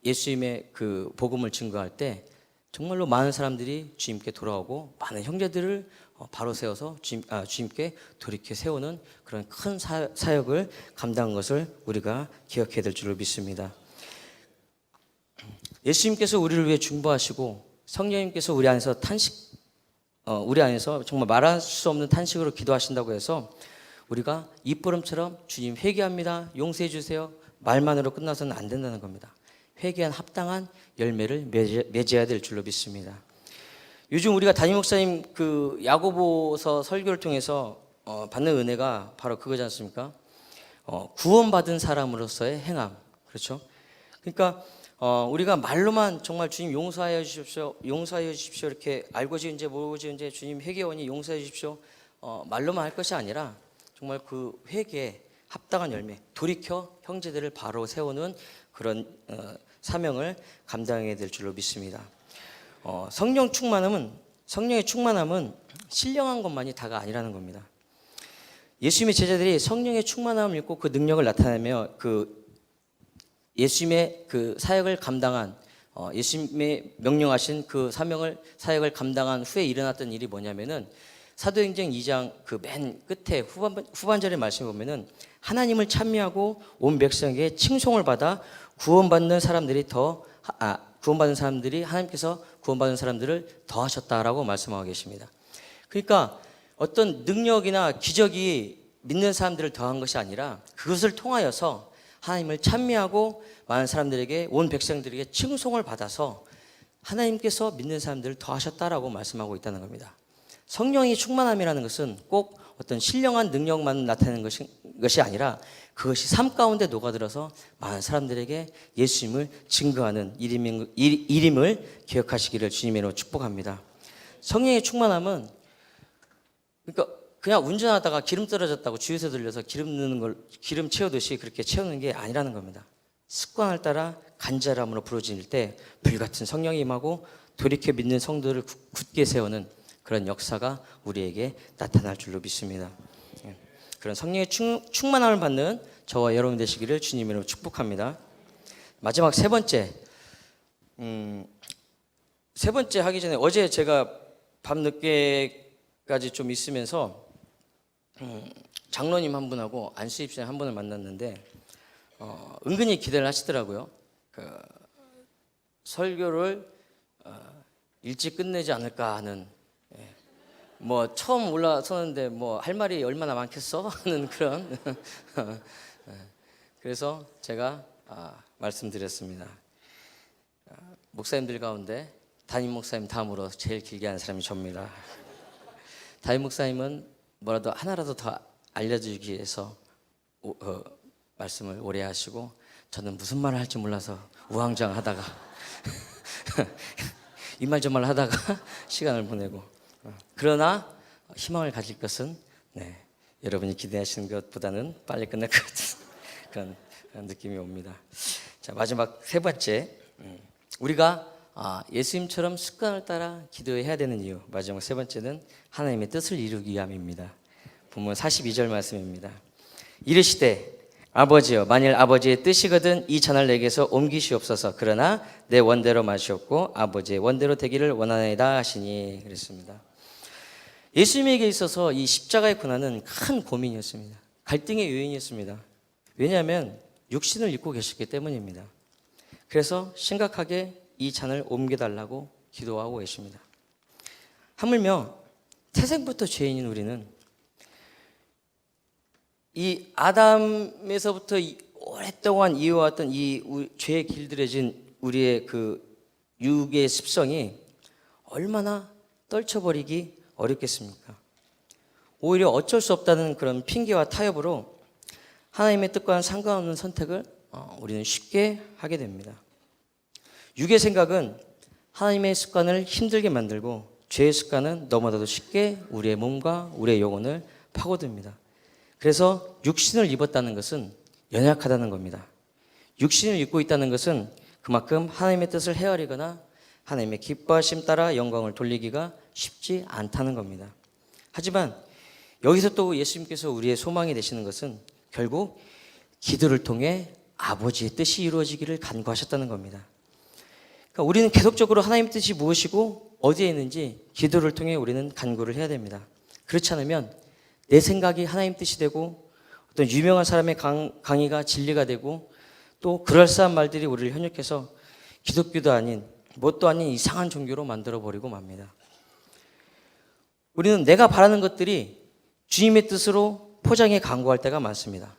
예수님의 그 복음을 증거할 때 정말로 많은 사람들이 주님께 돌아오고 많은 형제들을 바로 세워서 주님께 돌이켜 세우는 그런 큰 사역을 감당한 것을 우리가 기억해야 될 줄로 믿습니다. 예수님께서 우리를 위해 중보하시고 성령님께서 우리 안에서 우리 안에서 정말 말할 수 없는 탄식으로 기도하신다고 해서 우리가 입버릇처럼 주님 회개합니다, 용서해 주세요 말만으로 끝나서는 안 된다는 겁니다. 회개한 합당한 열매를 맺어야 될 줄로 믿습니다. 요즘 우리가 담임 목사님 그 야고보서 설교를 통해서 받는 은혜가 바로 그거지 않습니까? 구원받은 사람으로서의 행함. 그렇죠? 그러니까 우리가 말로만 정말 주님 용서하여 주십시오, 용서하여 주십시오 이렇게 알고 지은지 모르고 지은지 주님 회개원이 용서해 주십시오 말로만 할 것이 아니라 정말 그 회개에 합당한 열매, 돌이켜 형제들을 바로 세우는 그런 사명을 감당해야 될 줄로 믿습니다. 성령의 충만함은 신령한 것만이 다가 아니라는 겁니다. 예수님의 제자들이 성령의 충만함을 입고 그 능력을 나타내며 그 예수님의 그 사역을 감당한 예수님의 명령하신 그 사역을 감당한 후에 일어났던 일이 뭐냐면은 사도행전 2장 그 맨 끝에 후반절의 말씀을 보면은 하나님을 찬미하고 온 백성에게 칭송을 받아 구원받는 사람들이 하나님께서 구원받은 사람들을 더하셨다라고 말씀하고 계십니다. 그러니까 어떤 능력이나 기적이 믿는 사람들을 더한 것이 아니라 그것을 통하여서 하나님을 찬미하고 많은 사람들에게 온 백성들에게 칭송을 받아서 하나님께서 믿는 사람들을 더하셨다라고 말씀하고 있다는 겁니다. 성령이 충만함이라는 것은 꼭 어떤 신령한 능력만 나타내는 것이 아니라 그것이 삶 가운데 녹아들어서 많은 사람들에게 예수님을 증거하는 일임을 기억하시기를 주님의 이름으로 축복합니다. 성령의 충만함은 그러니까 그냥 운전하다가 기름 떨어졌다고 주유소 들려서 기름 채우듯이 그렇게 채우는 게 아니라는 겁니다. 습관을 따라 간절함으로 부르짖을 때 불같은 성령이 임하고 돌이켜 믿는 성도를 굳게 세우는 그런 역사가 우리에게 나타날 줄로 믿습니다. 그런 성령의 충만함을 받는 저와 여러분 되시기를 주님으로 축복합니다. 마지막 세 번째 하기 전에 어제 제가 밤늦게까지 좀 있으면서 장로님 한 분하고 안수입생 한 분을 만났는데 은근히 기대를 하시더라고요. 그 설교를 일찍 끝내지 않을까 하는 뭐 처음 올라서는데 뭐 할 말이 얼마나 많겠어 하는 그런 그래서 제가 말씀드렸습니다. 목사님들 가운데 담임 목사님 다음으로 제일 길게 하는 사람이 접니다. 담임 목사님은 뭐라도 하나라도 더 알려주기 위해서 말씀을 오래 하시고 저는 무슨 말을 할지 몰라서 우왕좌왕하다가 이 말 저 말 하다가 시간을 보내고 그러나 희망을 가질 것은 여러분이 기대하시는 것보다는 빨리 끝날 것 같은 그런 느낌이 옵니다. 자, 마지막 세 번째 우리가 예수님처럼 습관을 따라 기도해야 되는 이유 마지막 세 번째는 하나님의 뜻을 이루기 위함입니다. 본문 42절 말씀입니다. 이르시되 아버지여 만일 아버지의 뜻이거든 이 잔을 내게서 옮기시옵소서 그러나 내 원대로 마시옵고 아버지의 원대로 되기를 원하나이다 하시니 그랬습니다. 예수님에게 있어서 이 십자가의 고난은 큰 고민이었습니다. 갈등의 요인이었습니다. 왜냐하면 육신을 입고 계셨기 때문입니다. 그래서 심각하게 이 잔을 옮겨달라고 기도하고 계십니다. 하물며 태생부터 죄인인 우리는 이 아담에서부터 오랫동안 이어왔던 이 죄에 길들여진 우리의 그 육의 습성이 얼마나 떨쳐버리기 어렵겠습니까? 오히려 어쩔 수 없다는 그런 핑계와 타협으로 하나님의 뜻과는 상관없는 선택을 우리는 쉽게 하게 됩니다. 육의 생각은 하나님의 습관을 힘들게 만들고 죄의 습관은 너무나도 쉽게 우리의 몸과 우리의 영혼을 파고듭니다. 그래서 육신을 입었다는 것은 연약하다는 겁니다. 육신을 입고 있다는 것은 그만큼 하나님의 뜻을 헤아리거나 하나님의 기뻐하심 따라 영광을 돌리기가 쉽지 않다는 겁니다. 하지만 여기서 또 예수님께서 우리의 소망이 되시는 것은 결국 기도를 통해 아버지의 뜻이 이루어지기를 간구하셨다는 겁니다. 그러니까 우리는 계속적으로 하나님의 뜻이 무엇이고 어디에 있는지 기도를 통해 우리는 간구를 해야 됩니다. 그렇지 않으면 내 생각이 하나님 뜻이 되고 어떤 유명한 사람의 강의가 진리가 되고 또 그럴싸한 말들이 우리를 현혹해서 기독교도 아닌 뭣도 아닌 이상한 종교로 만들어버리고 맙니다. 우리는 내가 바라는 것들이 주님의 뜻으로 포장해 간구할 때가 많습니다.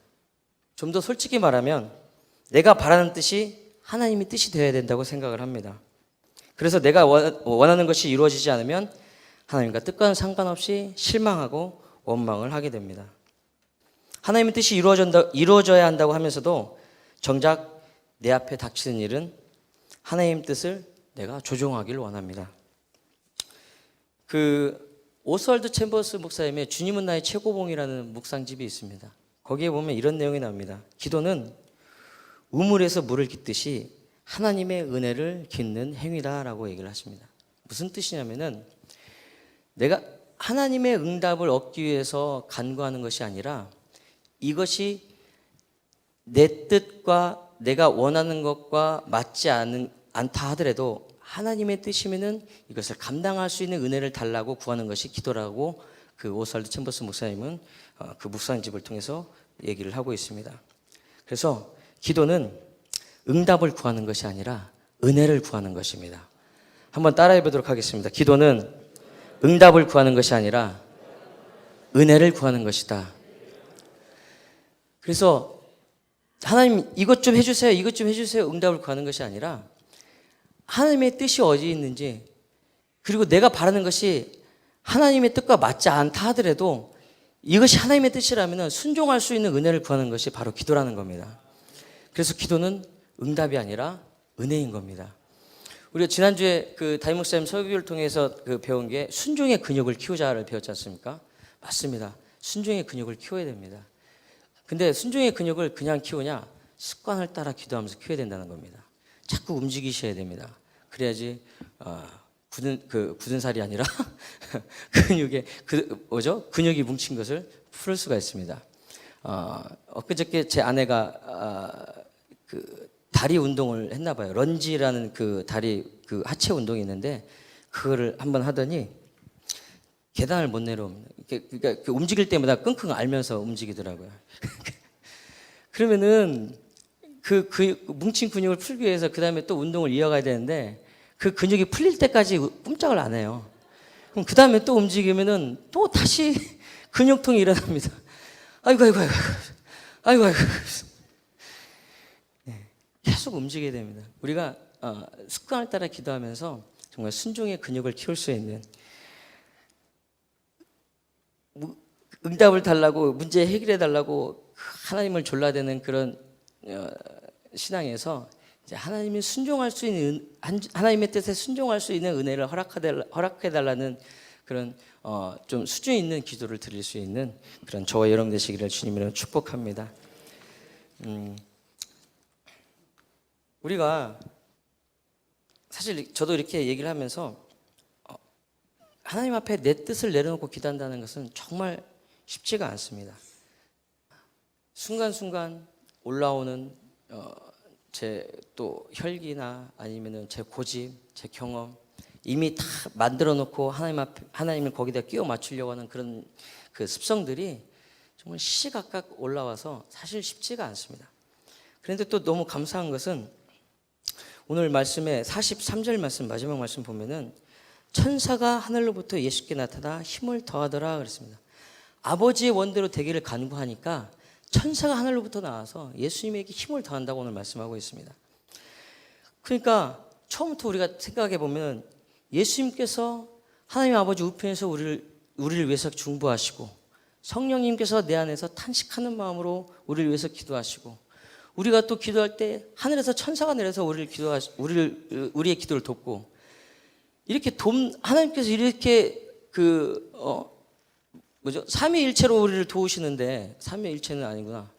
좀 더 솔직히 말하면 내가 바라는 뜻이 하나님의 뜻이 되어야 된다고 생각을 합니다. 그래서 내가 원하는 것이 이루어지지 않으면 하나님과 뜻과는 상관없이 실망하고 원망을 하게 됩니다. 하나님의 뜻이 이루어져야 한다고 하면서도 정작 내 앞에 닥치는 일은 하나님의 뜻을 내가 조종하기를 원합니다. 오스왈드 챔버스 목사님의 주님은 나의 최고봉이라는 묵상집이 있습니다. 거기에 보면 이런 내용이 나옵니다. 기도는 우물에서 물을 깃듯이 하나님의 은혜를 깃는 행위다라고 얘기를 하십니다. 무슨 뜻이냐면은 내가 하나님의 응답을 얻기 위해서 간구하는 것이 아니라 이것이 내 뜻과 내가 원하는 것과 맞지 않다 하더라도 하나님의 뜻이면은 이것을 감당할 수 있는 은혜를 달라고 구하는 것이 기도라고 오스왈드 챔버스 목사님은 그 묵상집을 통해서 얘기를 하고 있습니다. 그래서 기도는 응답을 구하는 것이 아니라 은혜를 구하는 것입니다. 한번 따라해 보도록 하겠습니다. 기도는 응답을 구하는 것이 아니라 은혜를 구하는 것이다. 그래서 하나님 이것 좀 해주세요, 이것 좀 해주세요 응답을 구하는 것이 아니라 하나님의 뜻이 어디 있는지 그리고 내가 바라는 것이 하나님의 뜻과 맞지 않다 하더라도 이것이 하나님의 뜻이라면 순종할 수 있는 은혜를 구하는 것이 바로 기도라는 겁니다. 그래서 기도는 응답이 아니라 은혜인 겁니다. 우리가 지난주에 담임 목사님 설교를 통해서 배운 게 순종의 근육을 키우자를 배웠지 않습니까? 맞습니다. 순종의 근육을 키워야 됩니다. 근데 순종의 근육을 그냥 키우냐? 습관을 따라 기도하면서 키워야 된다는 겁니다. 자꾸 움직이셔야 됩니다. 그래야지 굳은 살이 아니라 근육에 근육이 뭉친 것을 풀 수가 있습니다. 엊그저께 제 아내가 다리 운동을 했나 봐요. 런지라는 다리 하체 운동이 있는데 그거를 한번 하더니 계단을 못 내려옵니다. 그러니까 움직일 때마다 끙끙 앓면서 움직이더라고요. 그러면은 뭉친 근육을 풀기 위해서 그 다음에 또 운동을 이어가야 되는데 그 근육이 풀릴 때까지 꼼짝을 안 해요. 그럼 그 다음에 또 움직이면은 또 다시 근육통이 일어납니다. 아이고. 네, 계속 움직여야 됩니다. 우리가 습관을 따라 기도하면서 정말 순종의 근육을 키울 수 있는 응답을 달라고 문제 해결해 달라고 하나님을 졸라대는 그런 신앙에서 이제 하나님의 뜻에 순종할 수 있는 은혜를 허락해 달라는 그런 좀 수준 있는 기도를 드릴 수 있는 그런 저와 여러분 되시기를 주님으로 축복합니다. 우리가 사실 저도 이렇게 얘기를 하면서 하나님 앞에 내 뜻을 내려놓고 기도한다는 것은 정말 쉽지가 않습니다. 순간순간 올라오는 제 또 혈기나 아니면은 제 고집, 제 경험 이미 다 만들어 놓고 하나님을 거기다 끼워 맞추려고 하는 그런 습성들이 정말 시시각각 올라와서 사실 쉽지가 않습니다. 그런데 또 너무 감사한 것은 오늘 말씀에 43절 말씀 마지막 말씀 보면은 천사가 하늘로부터 예수께 나타나 힘을 더하더라 그랬습니다. 아버지의 원대로 되기를 간구하니까 천사가 하늘로부터 나와서 예수님에게 힘을 더한다고 오늘 말씀하고 있습니다. 그러니까 처음부터 우리가 생각해 보면 예수님께서 하나님 아버지 우편에서 우리를 위해서 중보하시고 성령님께서 내 안에서 탄식하는 마음으로 우리를 위해서 기도하시고 우리가 또 기도할 때 하늘에서 천사가 내려서 우리의 기도를 돕고 이렇게 하나님께서 이렇게 삼위일체로 우리를 도우시는데, 삼위일체는 아니구나.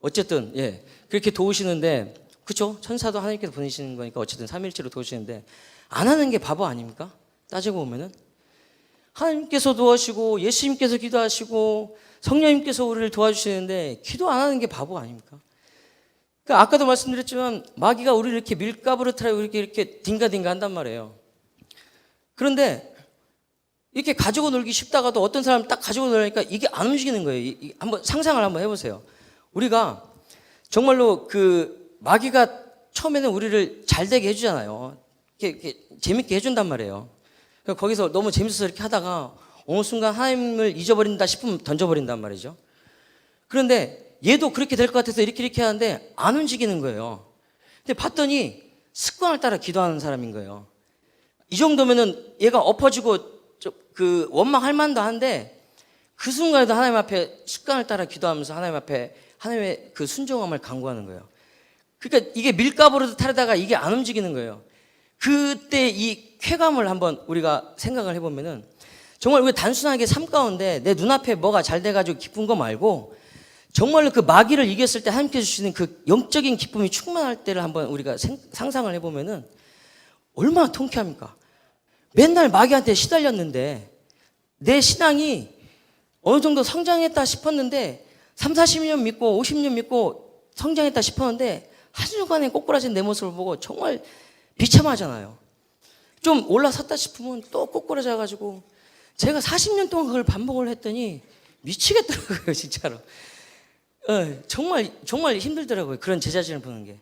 어쨌든, 예. 그렇게 도우시는데, 그쵸? 천사도 하나님께서 보내시는 거니까 어쨌든 삼위일체로 도우시는데, 안 하는 게 바보 아닙니까? 따지고 보면은. 하나님께서 도와주시고, 예수님께서 기도하시고, 성령님께서 우리를 도와주시는데, 기도 안 하는 게 바보 아닙니까? 그러니까 아까도 말씀드렸지만, 마귀가 우리를 이렇게 밀가부르트라고 이렇게 딩가딩가 한단 말이에요. 그런데, 이렇게 가지고 놀기 쉽다가도 어떤 사람 딱 가지고 놀니까 이게 안 움직이는 거예요. 한번 상상을 한번 해보세요. 우리가 정말로 마귀가 처음에는 우리를 잘 되게 해주잖아요. 이렇게 재밌게 해준단 말이에요. 거기서 너무 재밌어서 이렇게 하다가 어느 순간 하나님을 잊어버린다 싶으면 던져버린단 말이죠. 그런데 얘도 그렇게 될 것 같아서 이렇게 하는데 안 움직이는 거예요. 근데 봤더니 습관을 따라 기도하는 사람인 거예요. 이 정도면은 얘가 엎어지고 원망할 만도 한데 그 순간에도 하나님 앞에 습관을 따라 기도하면서 하나님 앞에 하나님의 그 순종함을 간구하는 거예요. 그러니까 이게 밀가부르듯 타려다가 이게 안 움직이는 거예요. 그때 이 쾌감을 한번 우리가 생각을 해보면은 정말 우리 단순하게 삶 가운데 내 눈앞에 뭐가 잘 돼가지고 기쁜 거 말고 정말로 그 마귀를 이겼을 때 하나님께서 주시는 그 영적인 기쁨이 충만할 때를 한번 우리가 상상을 해보면은 얼마나 통쾌합니까? 맨날 마귀한테 시달렸는데 내 신앙이 어느 정도 성장했다 싶었는데 3, 40년 믿고 50년 믿고 성장했다 싶었는데 한순간에 꼬꾸라진 내 모습을 보고 정말 비참하잖아요. 좀 올라섰다 싶으면 또 꼬꾸라져가지고 제가 40년 동안 그걸 반복을 했더니 미치겠더라고요, 진짜로. 정말 힘들더라고요. 그런 제 자신을 보는 게.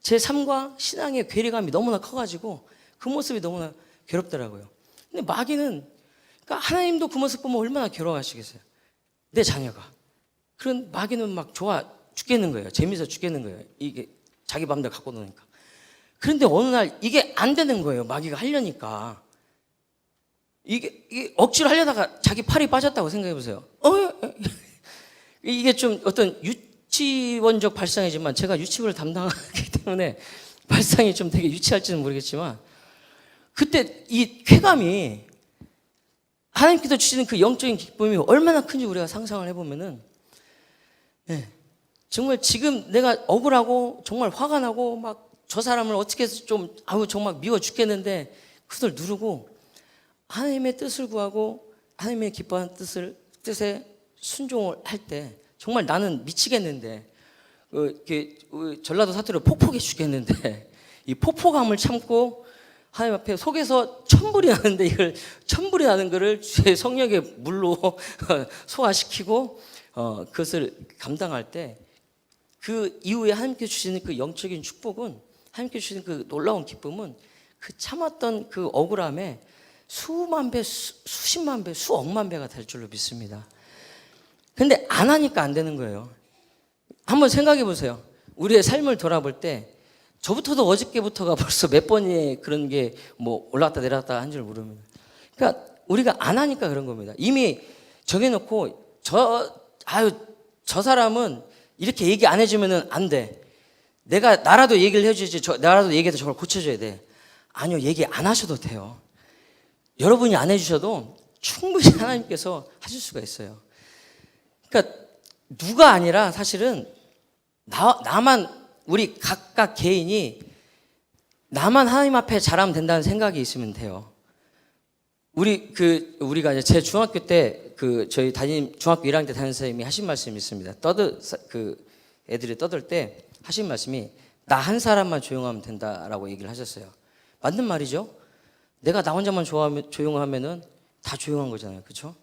제 삶과 신앙의 괴리감이 너무나 커가지고 그 모습이 너무나 괴롭더라고요. 근데 마귀는 그러니까 하나님도 그 모습 보면 얼마나 괴로워하시겠어요. 내 자녀가. 그런 마귀는 막 좋아 죽겠는 거예요. 재미있어 죽겠는 거예요. 이게 자기 마음대로 갖고 노니까. 그런데 어느 날 이게 안 되는 거예요. 마귀가 하려니까. 이게 억지로 하려다가 자기 팔이 빠졌다고 생각해 보세요. 이게 좀 어떤 유치원적 발상이지만 제가 유치부를 담당하기 때문에 발상이 좀 되게 유치할지는 모르겠지만 그때 이 쾌감이 하나님께서 주시는 그 영적인 기쁨이 얼마나 큰지 우리가 상상을 해보면은 정말 지금 내가 억울하고 정말 화가 나고 막 저 사람을 어떻게 해서 좀 정말 미워 죽겠는데 그걸 누르고 하나님의 뜻을 구하고 하나님의 기뻐하는 뜻에 순종을 할 때 정말 나는 미치겠는데 전라도 사투리로 폭폭해 죽겠는데 이 폭포감을 참고 하나님 앞에 속에서 천불이 나는데 이걸 천불이 나는 거를 주의 성령의 물로 소화시키고 그것을 감당할 때 그 이후에 하나님께서 주시는 그 영적인 축복은 하나님께서 주시는 그 놀라운 기쁨은 그 참았던 그 억울함에 수만 배, 수십만 배, 수억만 배가 될 줄로 믿습니다. 근데 안 하니까 안 되는 거예요. 한번 생각해 보세요. 우리의 삶을 돌아볼 때 저부터도 어저께부터가 벌써 몇 번의 그런 게 뭐 올랐다 내렸다 한 줄 모릅니다. 그러니까 우리가 안 하니까 그런 겁니다. 이미 정해놓고 저 사람은 이렇게 얘기 안 해주면은 안 돼. 나라도 얘기를 해주지. 나라도 얘기해서 저걸 고쳐줘야 돼. 아니요, 얘기 안 하셔도 돼요. 여러분이 안 해주셔도 충분히 하나님께서 하실 수가 있어요. 그러니까 누가 아니라 사실은 나만 우리 각각 개인이 나만 하나님 앞에 잘하면 된다는 생각이 있으면 돼요. 우리가 이제 제 중학교 때 저희 중학교 1학년 때 담임 선생님이 하신 말씀이 있습니다. 애들이 떠들 때 하신 말씀이 나 한 사람만 조용하면 된다라고 얘기를 하셨어요. 맞는 말이죠. 내가 나 혼자만 조용하면은 다 조용한 거잖아요. 그렇죠?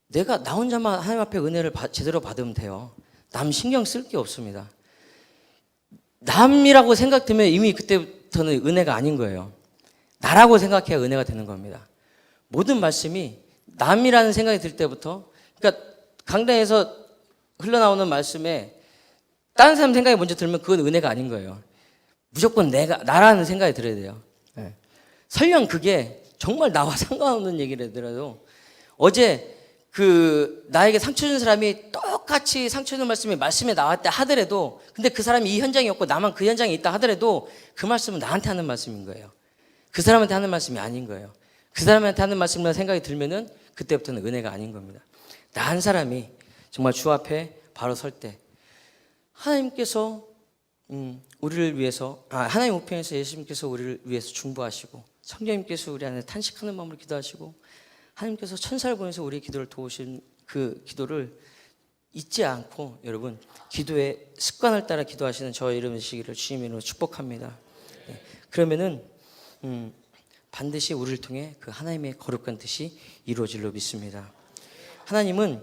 내가 나 혼자만 하나님 앞에 은혜를 제대로 받으면 돼요. 남 신경 쓸 게 없습니다. 남이라고 생각되면 이미 그때부터는 은혜가 아닌 거예요. 나라고 생각해야 은혜가 되는 겁니다. 모든 말씀이 남이라는 생각이 들 때부터, 그러니까 강단에서 흘러나오는 말씀에 다른 사람 생각이 먼저 들면 그건 은혜가 아닌 거예요. 무조건 나라는 생각이 들어야 돼요. 네. 설령 그게 정말 나와 상관없는 얘기를 하더라도 어제 나에게 상처 준 사람이 똑같이 상처 준 말씀에 나왔다 하더라도, 근데 그 사람이 이 현장이 없고 나만 그 현장에 있다 하더라도 그 말씀은 나한테 하는 말씀인 거예요. 그 사람한테 하는 말씀이 아닌 거예요. 그 사람한테 하는 말씀이라 생각이 들면은 그때부터는 은혜가 아닌 겁니다. 나 한 사람이 정말 주 앞에 바로 설 때 하나님께서 우리를 위해서 하나님 우편에서 예수님께서 우리를 위해서 중보하시고 성령님께서 우리 안에 탄식하는 마음으로 기도하시고 하나님께서 천사를 보내서 우리의 기도를 도우신 그 기도를 잊지 않고 여러분 기도의 습관을 따라 기도하시는 저의 이름 되시기를 주님의 이름으로 축복합니다. 그러면은 반드시 우리를 통해 그 하나님의 거룩한 뜻이 이루어질로 믿습니다. 하나님은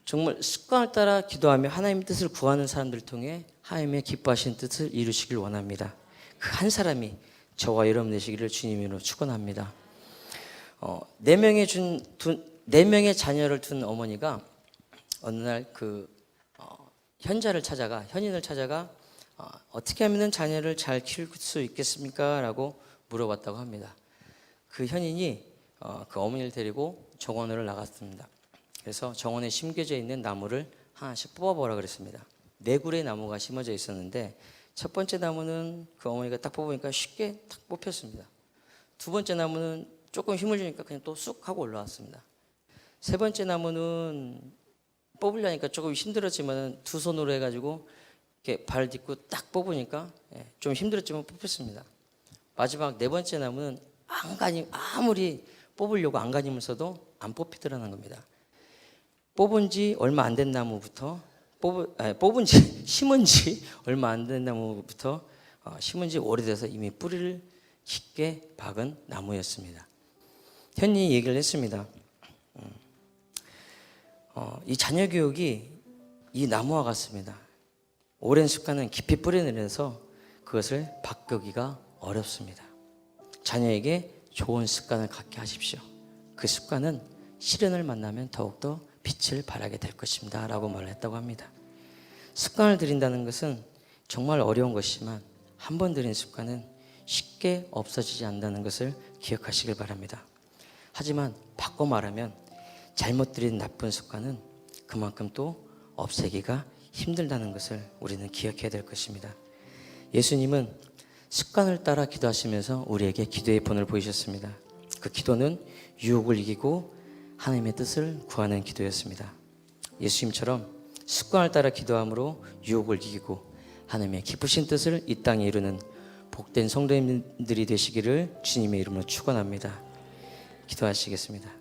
정말 습관을 따라 기도하며 하나님의 뜻을 구하는 사람들을 통해 하나님의 기뻐하시는 뜻을 이루시길 원합니다. 그 한 사람이 저와 여러분 되시기를 주님으로 축원합니다. 네 명의 자녀를 둔 어머니가 어느 날 현인을 찾아가 어떻게 하면 자녀를 잘 키울 수 있겠습니까? 라고 물어봤다고 합니다. 그 현인이 그 어머니를 데리고 정원으로 나갔습니다. 그래서 정원에 심겨져 있는 나무를 하나씩 뽑아보라 그랬습니다. 네 그루의 나무가 심어져 있었는데 첫 번째 나무는 그 어머니가 딱 뽑으니까 쉽게 탁 뽑혔습니다. 두 번째 나무는 조금 힘을 주니까 그냥 또 쑥 하고 올라왔습니다. 세 번째 나무는 뽑으려니까 조금 힘들었지만 두 손으로 해가지고 이렇게 발 딛고 딱 뽑으니까 좀 힘들었지만 뽑혔습니다. 마지막 네 번째 나무는 아무리 뽑으려고 안간힘을 써도 안 뽑히더라는 겁니다. 뽑은 지 얼마 안 된 나무부터 심은 지 얼마 안 된 나무부터 심은 지 오래돼서 이미 뿌리를 깊게 박은 나무였습니다. 현이 얘기를 했습니다. 이 자녀 교육이 이 나무와 같습니다. 오랜 습관은 깊이 뿌리내려서 그것을 바꾸기가 어렵습니다. 자녀에게 좋은 습관을 갖게 하십시오. 그 습관은 시련을 만나면 더욱더 빛을 발하게 될 것입니다. 라고 말을 했다고 합니다. 습관을 들인다는 것은 정말 어려운 것이지만 한 번 들인 습관은 쉽게 없어지지 않는다는 것을 기억하시길 바랍니다. 하지만 바꿔 말하면 잘못 들인 나쁜 습관은 그만큼 또 없애기가 힘들다는 것을 우리는 기억해야 될 것입니다. 예수님은 습관을 따라 기도하시면서 우리에게 기도의 본을 보이셨습니다. 그 기도는 유혹을 이기고 하나님의 뜻을 구하는 기도였습니다. 예수님처럼 습관을 따라 기도함으로 유혹을 이기고 하나님의 기쁘신 뜻을 이 땅에 이루는 복된 성도님들이 되시기를 주님의 이름으로 축원합니다. 기도하시겠습니다.